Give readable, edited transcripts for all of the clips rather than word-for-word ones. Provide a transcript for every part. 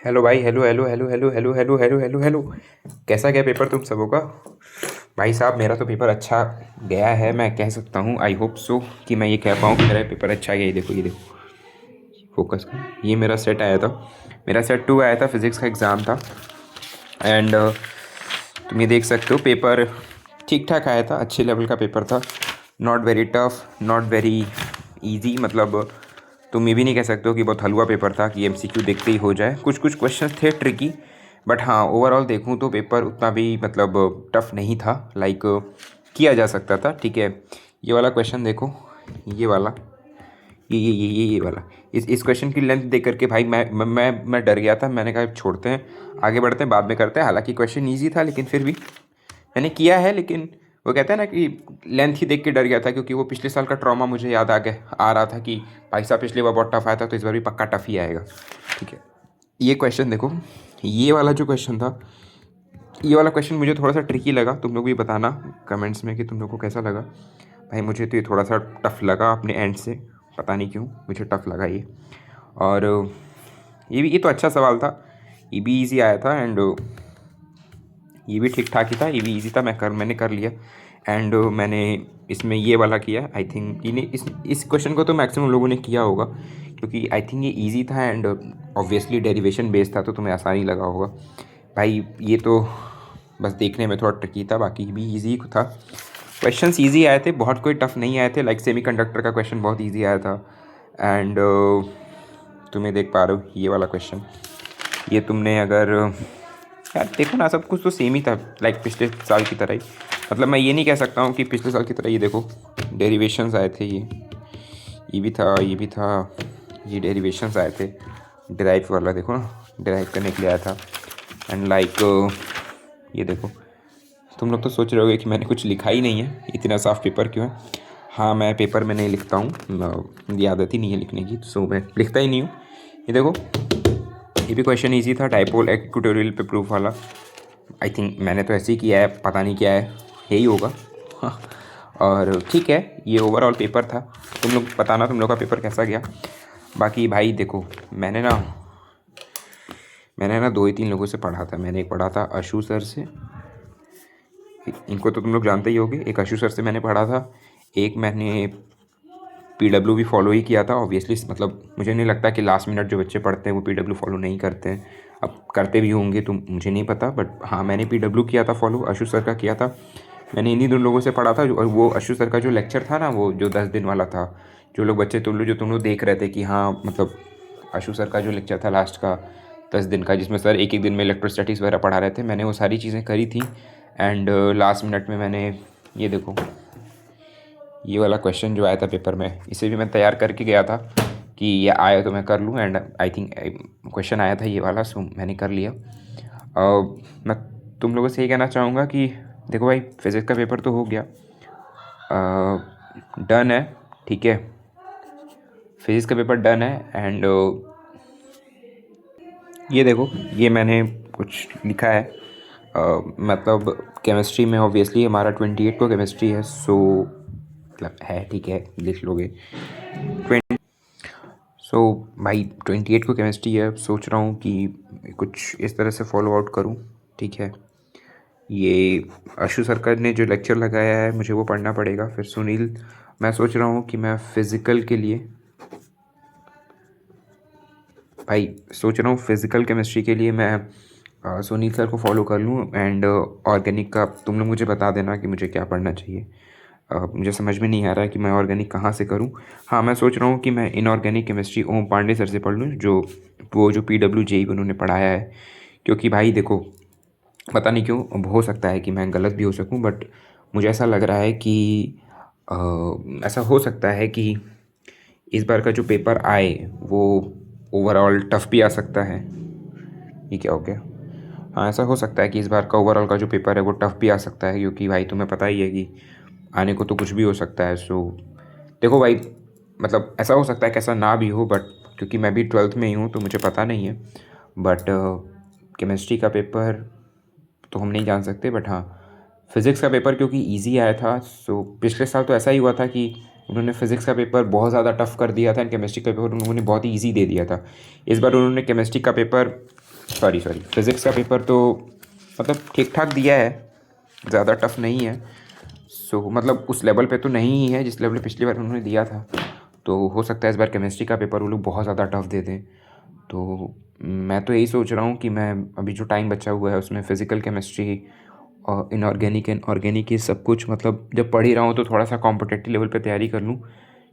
Hello भाई, hello hello hello hello hello hello hello hello hello. कैसा गया paper तुम सबों का? भाई साहब, मेरा तो पेपर अच्छा गया है, मैं कह सकता हूँ। आई होप सो कि मैं ये कह पाऊँ कि मेरा पेपर अच्छा गया। ये देखो, ये देखो, फोकस कर। ये मेरा सेट आया था, मेरा सेट 2 आया था, फिज़िक्स का एग्ज़ाम था। एंड तुम ये देख सकते हो, पेपर ठीक ठाक आया था, अच्छे लेवल का पेपर था। Not very tough, not very easy. मतलब तुम ये भी नहीं कह सकते हो कि बहुत हलवा पेपर था कि एमसीक्यू देखते ही हो जाए। कुछ कुछ क्वेश्चंस थे ट्रिकी, बट हाँ, ओवरऑल देखूँ तो पेपर उतना भी मतलब टफ नहीं था। लाइक किया जा सकता था। ठीक है, ये वाला क्वेश्चन देखो, ये वाला, ये वाला। इस क्वेश्चन की लेंथ देख करके भाई मैं डर गया था। मैंने कहा छोड़ते हैं, आगे बढ़ते हैं, बाद में करते हैं। हालांकि क्वेश्चन ईजी था, लेकिन फिर भी मैंने किया है। लेकिन वो कहते हैं ना कि लेंथ ही देख के डर गया था, क्योंकि वो पिछले साल का ट्रॉमा मुझे याद आ रहा था कि भाई साहब पिछले बार बहुत टफ आया था, तो इस बार भी पक्का टफ ही आएगा। ठीक है, ये क्वेश्चन देखो, ये वाला जो क्वेश्चन था, ये वाला क्वेश्चन मुझे थोड़ा सा ट्रिकी लगा। तुम लोग भी बताना कमेंट्स में कि तुम लोग को कैसा लगा। भाई मुझे तो ये थोड़ा सा टफ लगा अपने एंड से, पता नहीं क्यों मुझे टफ लगा ये। और ये तो अच्छा सवाल था, ये भी इजी आया था। एंड ये भी ठीक ठाक ही था, ये भी इजी था, मैंने कर लिया। एंड मैंने इसमें ये वाला किया। आई थिंक इन्हें इस क्वेश्चन को तो मैक्सिमम लोगों ने किया होगा, क्योंकि आई थिंक ये इजी था। एंड ऑब्वियसली डेरिवेशन बेस्ड था, तो तुम्हें आसानी लगा होगा। भाई ये तो बस देखने में थोड़ा ट्रिकी था, बाकी भी इजी था। क्वेश्चंस इजी आए थे, बहुत कोई टफ नहीं आए थे। लाइक सेमीकंडक्टर का क्वेश्चन बहुत इजी आया था। एंड तुम्हें देख पा रहे हो ये वाला क्वेश्चन, ये तुमने अगर यार देखो ना, सब कुछ तो सेम ही था, लाइक पिछले साल की तरह ही। मतलब मैं ये नहीं कह सकता हूँ कि पिछले साल की तरह। ये देखो, डेरिवेशंस आए थे, ये भी था, ये भी था, ये डेरिवेशंस आए थे। डिराइव वाला देखो ना, डिराइव करने के लिए आया था। एंड लाइक ये देखो, तुम लोग तो सोच रहे होगे कि मैंने कुछ लिखा ही नहीं है, इतना साफ पेपर क्यों है। हाँ, मैं पेपर में नहीं लिखता हूँ, मेरी आदत ही नहीं है लिखने की, सो मैं लिखता ही नहीं हूँ। ये देखो, ये भी क्वेश्चन इजी था, डाइपोल इक्वेटोरियल पे प्रूफ वाला। आई थिंक मैंने तो ऐसे ही किया है, पता नहीं क्या है, यही होगा। और ठीक है, ये ओवरऑल पेपर था। तुम लोग बताना तुम लोग का पेपर कैसा गया। बाकी भाई देखो, मैंने ना 2 ही 3 लोगों से पढ़ा था। मैंने एक पढ़ा था अशु सर से, इनको तो तुम लोग जानते ही होगे। एक अशु सर से मैंने पढ़ा था, एक मैंने पीडब्ल्यू भी फॉलो ही किया था ऑब्वियसली। मतलब मुझे नहीं लगता कि लास्ट मिनट जो बच्चे पढ़ते हैं वो पीडब्ल्यू फॉलो नहीं करते हैं। अब करते भी होंगे तो मुझे नहीं पता, बट हाँ, मैंने पीडब्ल्यू किया था फॉलो, अशु सर का किया था। मैंने इन्हीं 2 लोगों से पढ़ा था। और वो अशु सर का जो लेक्चर था ना, वो जो 10 दिन वाला था, जो लोग बच्चे तुम लोग देख रहे थे कि हाँ, मतलब अशु सर का जो लेक्चर था लास्ट का 10 दिन का, जिसमें सर एक एक दिन में इलेक्ट्रोस्टैटिक्स वगैरह पढ़ा रहे थे, मैंने वो सारी चीज़ें करी थी। एंड लास्ट मिनट में मैंने, ये देखो, ये वाला क्वेश्चन जो आया था पेपर में, इसे भी मैं तैयार करके गया था कि ये आए तो मैं कर लूँ। एंड आई थिंक क्वेश्चन आया था ये वाला, सो मैंने कर लिया। मैं तुम लोगों से ये कहना चाहूँगा कि देखो भाई, फिज़िक्स का पेपर तो हो गया, डन है। ठीक है, फिज़िक्स का पेपर डन है। एंड ये देखो, ये मैंने कुछ लिखा है। मतलब केमिस्ट्री में ऑब्वियसली हमारा 28 को केमिस्ट्री है, सो मतलब है, ठीक है, लिख लोगे। सो भाई 28 को केमिस्ट्री है। सोच रहा हूँ कि कुछ इस तरह से फॉलो आउट करूँ। ठीक है, ये अशु सरकार ने जो लेक्चर लगाया है मुझे वो पढ़ना पड़ेगा। फिर सुनील, मैं सोच रहा हूँ कि मैं फ़िज़िकल के लिए, भाई सोच रहा हूँ फ़िज़िकल केमिस्ट्री के लिए मैं सुनील सर को फॉलो कर लूँ। एंड ऑर्गेनिक का तुम लोग मुझे बता देना कि मुझे क्या पढ़ना चाहिए। मुझे समझ में नहीं आ रहा है कि मैं ऑर्गेनिक कहाँ से करूँ। हाँ, मैं सोच रहा हूँ कि मैं इनऑर्गेनिक केमिस्ट्री ओम पांडे सर से पढ़ लूँ, जो पीडब्ल्यू जेई उन्होंने पढ़ाया है। क्योंकि भाई देखो, पता नहीं क्यों, अब हो सकता है कि मैं गलत भी हो सकूँ, बट मुझे ऐसा लग रहा है कि ऐसा हो सकता है कि इस बार का जो पेपर आए वो ओवरऑल टफ भी आ सकता है। ये क्या हो गया? हाँ, ऐसा हो सकता है कि इस बार का ओवरऑल का जो पेपर है वो टफ भी आ सकता है, क्योंकि भाई तुम्हें पता ही है कि आने को तो कुछ भी हो सकता है। सो देखो भाई, मतलब ऐसा हो सकता है कि ऐसा ना भी हो, बट क्योंकि मैं भी 12th में ही हूँ तो मुझे पता नहीं है। बट केमिस्ट्री का पेपर तो हम नहीं जान सकते। बट हाँ, फिज़िक्स का पेपर क्योंकि इजी आया था, सो पिछले साल तो ऐसा ही हुआ था कि उन्होंने फिज़िक्स का पेपर बहुत ज़्यादा टफ कर दिया था, एंड केमिस्ट्री का पेपर उन्होंने बहुत ही ईजी दे दिया था। इस बार उन्होंने केमिस्ट्री का पेपर सॉरी सॉरी, फिज़िक्स का पेपर तो मतलब ठीक ठाक दिया है, ज़्यादा टफ नहीं है। सो मतलब उस लेवल पे तो नहीं ही है जिस लेवल पे पिछली बार उन्होंने दिया था। तो हो सकता है इस बार केमिस्ट्री का पेपर वो लोग बहुत ज़्यादा टफ दे दें। तो मैं तो यही सोच रहा हूँ कि मैं अभी जो टाइम बचा हुआ है उसमें फ़िज़िकल केमिस्ट्री और इनऑर्गेनिक ये सब कुछ मतलब जब पढ़ ही रहा हूँ तो थोड़ा सा कॉम्पिटिटिव लेवल पे तैयारी कर लूँ,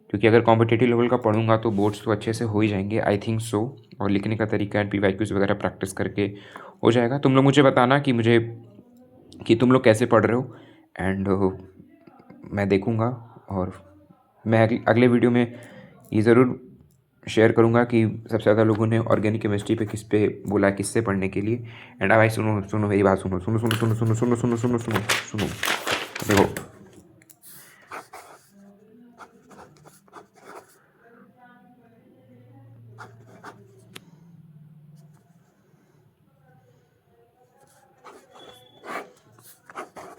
क्योंकि अगर कॉम्पिटिटिव लेवल का पढ़ूंगा तो बोर्ड्स तो अच्छे से हो ही जाएंगे, आई थिंक सो। और लिखने का तरीका एंड PYQs वगैरह प्रैक्टिस करके हो जाएगा। तुम लोग मुझे बताना कि तुम लोग कैसे पढ़ रहे हो, एंड मैं देखूँगा। और मैं अगले वीडियो में ये ज़रूर शेयर करूँगा कि सबसे ज़्यादा लोगों ने ऑर्गेनिक केमिस्ट्री पे किस पे बोला, किससे पढ़ने के लिए। एंड भाई सुनो सुनो मेरी बात, सुनो सुनो सुनो सुनो सुनो सुनो सुनो सुनो सुनो सुनो, देखो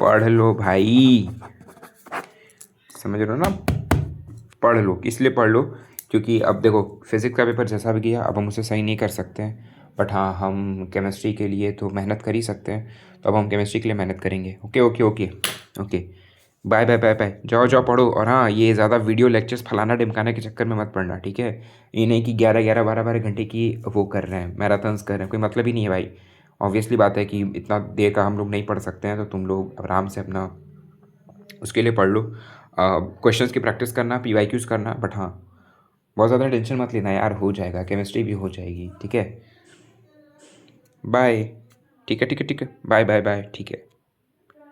पढ़ लो भाई, समझ रहे हो ना? पढ़ लो, इसलिए पढ़ लो क्योंकि अब देखो फिज़िक्स का पेपर जैसा भी गया अब हम उसे सही नहीं कर सकते हैं, बट हाँ हम केमिस्ट्री के लिए तो मेहनत कर ही सकते हैं। तो अब हम केमिस्ट्री के लिए मेहनत करेंगे। Okay okay okay okay, bye bye bye bye, जाओ जाओ पढ़ो। और हाँ, ये ज़्यादा वीडियो लेक्चर्स फलाना ढिमकाने के चक्कर में मत पड़ना, ठीक है? ये नहीं कि 11 11 12 12 घंटे की वो कर रहे हैं, मैराथन्स कर रहे हैं, कोई मतलब ही नहीं है भाई। ऑब्वियसली बात है कि इतना देर का हम लोग नहीं पढ़ सकते हैं, तो तुम लोग आराम से अपना उसके लिए पढ़ लो। क्वेश्चंस की प्रैक्टिस करना, PYQs करना, बट हाँ बहुत ज़्यादा टेंशन मत लेना यार, हो जाएगा, केमिस्ट्री भी हो जाएगी, ठीक है? बाय। ठीक है ठीक है ठीक है, बाय बाय बाय, ठीक है।